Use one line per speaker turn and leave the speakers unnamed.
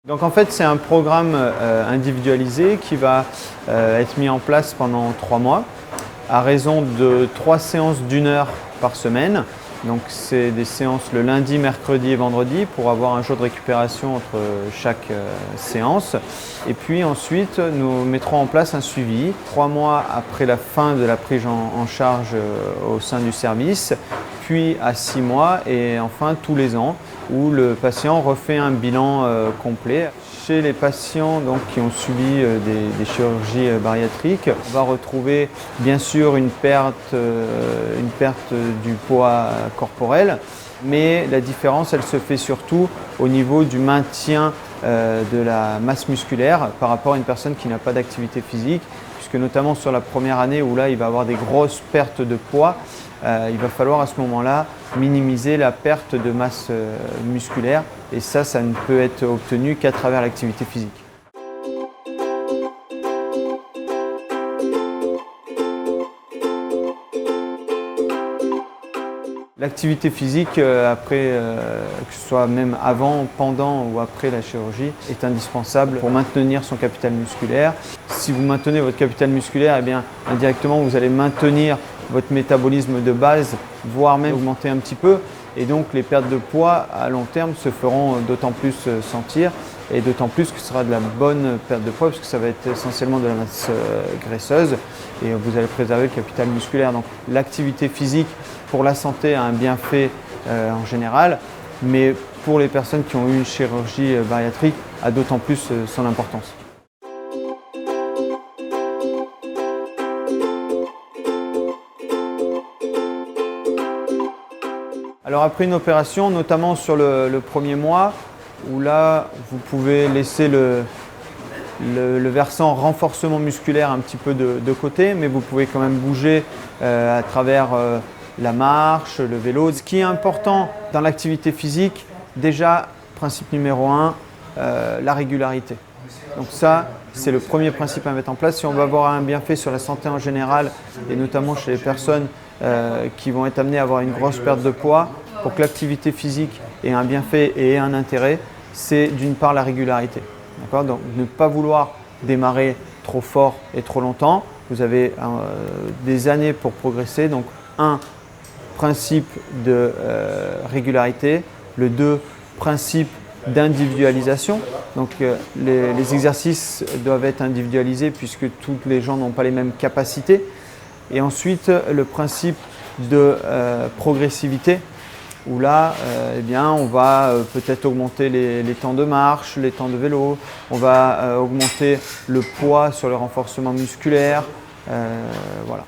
Donc en fait, c'est un programme individualisé qui va être mis en place pendant 3 mois à raison de 3 séances d'1 heure par semaine. Donc c'est des séances le lundi, mercredi et vendredi pour avoir un jour de récupération entre chaque séance. Et puis ensuite, nous mettrons en place un suivi 3 mois après la fin de la prise en charge au sein du service, puis à 6 mois et enfin tous les ans où le patient refait un bilan complet. Chez les patients qui ont subi des chirurgies bariatriques, on va retrouver bien sûr une perte du poids corporel, mais la différence elle se fait surtout au niveau du maintien de la masse musculaire par rapport à une personne qui n'a pas d'activité physique, puisque notamment sur la première année où là il va avoir des grosses pertes de poids, il va falloir à ce moment-là minimiser la perte de masse musculaire et ça ne peut être obtenu qu'à travers l'activité physique. L'activité physique, après, que ce soit même avant, pendant ou après la chirurgie, est indispensable pour maintenir son capital musculaire. Si vous maintenez votre capital musculaire, eh bien, indirectement, vous allez maintenir votre métabolisme de base, voire même augmenter un petit peu. Et donc, les pertes de poids à long terme se feront d'autant plus sentir et d'autant plus que ce sera de la bonne perte de poids parce que ça va être essentiellement de la masse graisseuse et vous allez préserver le capital musculaire. Donc, l'activité physique pour la santé a un bienfait en général, mais pour les personnes qui ont eu une chirurgie bariatrique a d'autant plus son importance. Alors après une opération, notamment sur le premier mois, où là vous pouvez laisser le versant renforcement musculaire un petit peu de côté, mais vous pouvez quand même bouger à travers la marche, le vélo. Ce qui est important dans l'activité physique, déjà, principe numéro 1, la régularité. Donc ça, c'est le premier principe à mettre en place. Si on veut avoir un bienfait sur la santé en général, et notamment chez les personnes qui vont être amenées à avoir une grosse perte de poids, pour que l'activité physique ait un bienfait et ait un intérêt, c'est d'une part la régularité. Donc ne pas vouloir démarrer trop fort et trop longtemps. Vous avez des années pour progresser. Donc un, principe de régularité. Le 2, principe d'individualisation. Donc les exercices doivent être individualisés puisque toutes les gens n'ont pas les mêmes capacités. Et ensuite, le principe de progressivité où là, on va peut-être augmenter les temps de marche, les temps de vélo, on va augmenter le poids sur le renforcement musculaire, voilà.